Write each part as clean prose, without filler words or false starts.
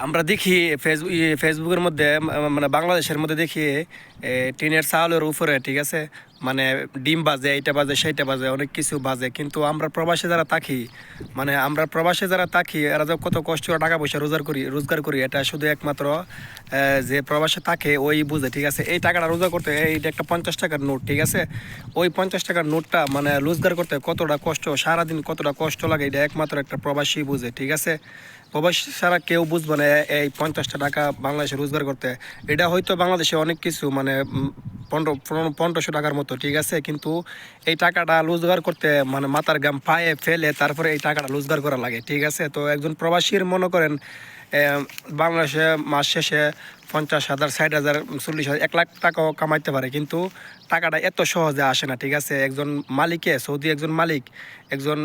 আমরা দেখি ফেসবুকের মধ্যে মানে বাংলাদেশের মধ্যে দেখি টিনের চাউলের উপরে, ঠিক আছে, মানে ডিম বাজে, এইটা বাজে সেইটা বাজে, অনেক কিছু বাজে। কিন্তু আমরা প্রবাসে যারা থাকি, মানে আমরা প্রবাসে যারা থাকি এরা যে কত কষ্ট করে টাকা পয়সা রোজগার করি এটা শুধু একমাত্র যে প্রবাসে থাকে ওই বুঝে, ঠিক আছে। এই টাকাটা রোজগার করতে, এইটা একটা 50 টাকার নোট, ঠিক আছে। ওই 50 টাকার নোটটা মানে রোজগার করতে কতটা কষ্ট, সারাদিন কতটা কষ্ট লাগে এটা একমাত্র একটা প্রবাসী বুঝে, ঠিক আছে। প্রবাসী ছাড়া কেউ বুঝবে না এই 50টা টাকা বাংলাদেশে রোজগার করতে। এটা হয়তো বাংলাদেশে অনেক কিছু মানে 1500 টাকার মতো, ঠিক আছে। কিন্তু এই টাকাটা রোজগার করতে মানে মাথার ঘাম পায়ে ফেলে তারপরে এই টাকাটা রোজগার করা লাগে, ঠিক আছে। তো একজন প্রবাসীর মনে করেন বাংলাদেশে মাস শেষে 50,000, 60,000, 40,000, 1,00,000 টাকাও কামাইতে পারে। কিন্তু টাকাটা এত সহজে আসে না, ঠিক আছে। একজন মালিকে, সৌদি একজন মালিক একজন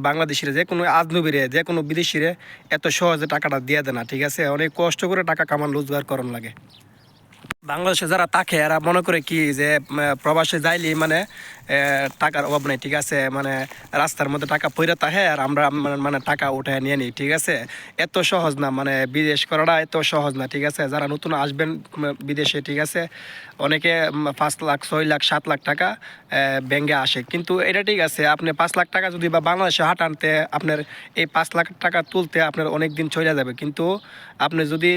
বাংলাদেশিরে, যে কোনো আজনবীরে, যে কোনো বিদেশিরে এত সহজে টাকাটা দিয়ে দেয় না, ঠিক আছে। অনেক কষ্ট করে টাকা কামান রোজগার করন লাগে। বাংলাদেশে যারা থাকে এরা মনে করে কি যে প্রবাসে যাইলেই মানে টাকার অভাব নেই, ঠিক আছে। মানে রাস্তার মধ্যে টাকা পইরা থাকে আর আমরা মানে টাকা উঠে নিয়ে নিই, ঠিক আছে। এত সহজ না, মানে বিদেশ করাটা এত সহজ না, ঠিক আছে। যারা নতুন আসবেন বিদেশে, ঠিক আছে, অনেকে 5 লাখ, 6 লাখ, 7 লাখ টাকা ব্যাঙ্গে আসে। কিন্তু এটা ঠিক আছে, আপনি 5 লাখ টাকা যদি বা বাংলাদেশে হাঁটানতে আপনার এই 5 লাখ টাকা তুলতে আপনার অনেক দিন চলে যাবে। কিন্তু আপনি যদি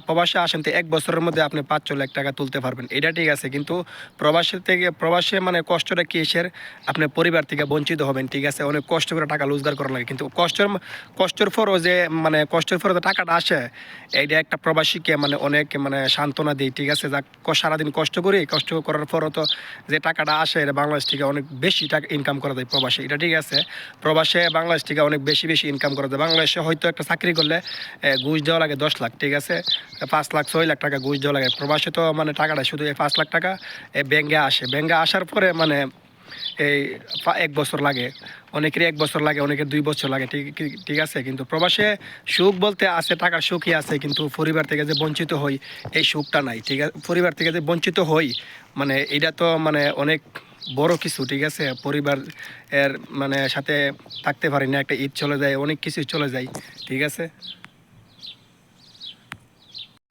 প্রবাসে আসেন তো 1 বছরের মধ্যে আপনি 5-6 লাখ টাকা তুলতে পারবেন, এটা ঠিক আছে। কিন্তু প্রবাসে মানে কষ্টটা কি এসের, আপনার পরিবার থেকে বঞ্চিত হবেন, ঠিক আছে। অনেক কষ্ট করে টাকা রোজগার করা লাগে। কিন্তু কষ্টের পরও যে মানে কষ্টের পরও যে টাকাটা আসে, এইটা একটা প্রবাসীকে মানে অনেক মানে সান্ত্বনা দিই, ঠিক আছে। যা সারাদিন কষ্ট করার পরও তো যে টাকাটা আসে এটা বাংলাদেশ থেকে অনেক বেশি টাকা ইনকাম করা যায় প্রবাসে, এটা ঠিক আছে। প্রবাসে বাংলাদেশ থেকে অনেক বেশি ইনকাম করা যায়। বাংলাদেশে হয়তো একটা চাকরি করলে ঘুষ দেওয়া লাগে 10 লাখ, ঠিক আছে। 5 লাখ, 6 লাখ টাকা ঘুষ দেওয়া লাগে। প্রবাসে তো মানে টাকাটা শুধু এই 5 লাখ টাকা ব্যাঙ্গে আসে। ব্যাঙ্গে আসার পরে মানে এই 1 বছর লাগে, অনেকেরই 1 বছর লাগে, অনেকের 2 বছর লাগে, ঠিক ঠিক আছে। কিন্তু প্রবাসে সুখ বলতে আছে, টাকার সুখই আছে, কিন্তু পরিবার থেকে যে বঞ্চিত হই এই সুখটা নাই, ঠিক আছে। পরিবার থেকে যে বঞ্চিত হই মানে এটা তো মানে অনেক বড় কিছু, ঠিক আছে। পরিবার এর মানে সাথে থাকতে পারি না, একটা ঈদ চলে যায়, অনেক কিছু চলে যায়, ঠিক আছে।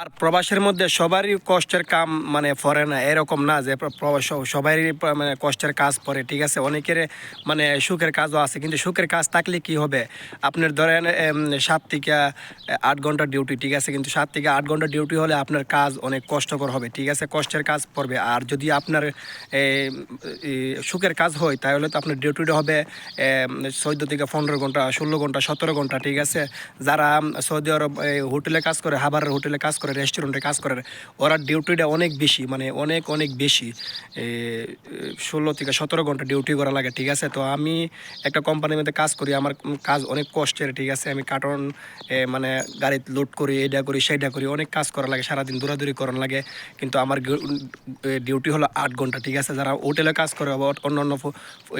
আর প্রবাসের মধ্যে সবারই কষ্টের কাম মানে পড়ে না, এরকম না যে সবারই মানে কষ্টের কাজ পড়ে, ঠিক আছে। অনেকের মানে সুখের কাজও আছে। কিন্তু সুখের কাজ থাকলে কি হবে, আপনার ধরেন 7 থেকে 8 ঘন্টা ডিউটি, ঠিক আছে। কিন্তু 7 থেকে 8 ঘন্টা ডিউটি হলে আপনার কাজ অনেক কষ্টকর হবে, ঠিক আছে, কষ্টের কাজ পড়বে। আর যদি আপনার সুখের কাজ হয় তাহলে তো আপনার ডিউটিটা হবে 14 থেকে 15 ঘন্টা, 16 ঘন্টা, 17 ঘন্টা, ঠিক আছে। যারা সৌদি আরব হোটেলে কাজ করে, হাবারের হোটেলে কাজ করে, রেস্টুরেন্টে কাজ করে, ওরা ডিউটিটা অনেক বেশি, মানে অনেক অনেক বেশি, 16 থেকে 17 ঘন্টা ডিউটি করা লাগে, ঠিক আছে। তো আমি একটা কোম্পানির মধ্যে কাজ করি, আমার কাজ অনেক কষ্টের, ঠিক আছে। আমি কার্টন মানে গাড়িতে লোড করি, এটা করি সেইটা করি, অনেক কাজ করা লাগে, সারাদিন দৌড়াদৌড়ি করার লাগে। কিন্তু আমার ডিউটি হলো 8 ঘন্টা, ঠিক আছে। যারা হোটেলে কাজ করে বা অন্য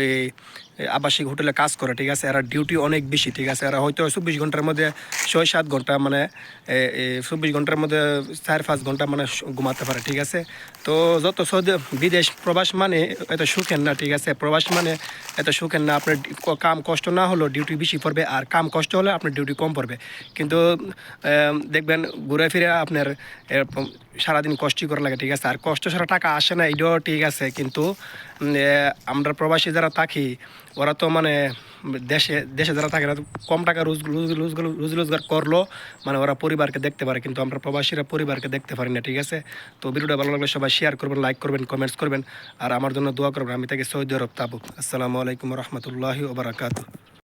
এই আবাসিক হোটেলে কাজ করে, ঠিক আছে, এরা ডিউটি অনেক বেশি, ঠিক আছে। এরা হয়তো 24 ঘন্টার মধ্যে 6-7 ঘন্টা মানে 24 ঘন্টার মধ্যে 4-5 ঘন্টা মানে ঘুমাতে পারে, ঠিক আছে। তো যত সৌদি বিদেশ প্রবাস মানে এত সুখের না, ঠিক আছে। প্রবাস মানে এত সুখের না। আপনার কাম কষ্ট না হলেও ডিউটি বেশি পড়বে, আর কাম কষ্ট হলে আপনার ডিউটি কম পড়বে। কিন্তু দেখবেন ঘুরে ফিরে আপনার সারাদিন কষ্টই করা লাগে, ঠিক আছে। আর কষ্ট ছাড়া টাকা আসে না, এটাও ঠিক আছে। কিন্তু আমরা প্রবাসী যারা থাকি ওরা তো মানে দেশে দেশে যারা থাকে না, কম টাকা রোজগার করলো মানে ওরা পরিবারকে দেখতে পারে। কিন্তু আমরা প্রবাসীরা পরিবারকে দেখতে পারি না, ঠিক আছে। তো ভিডিওটা ভালো লাগলে সবাই শেয়ার করবেন, লাইক করবেন, কমেন্টস করবেন, আর আমার জন্য দোয়া করবেন। আমি থেকে সৌদি আরব তাবুক। আসসালামু আলাইকুম রহমতুল্লাহি ওয়া বারাকাতুহু।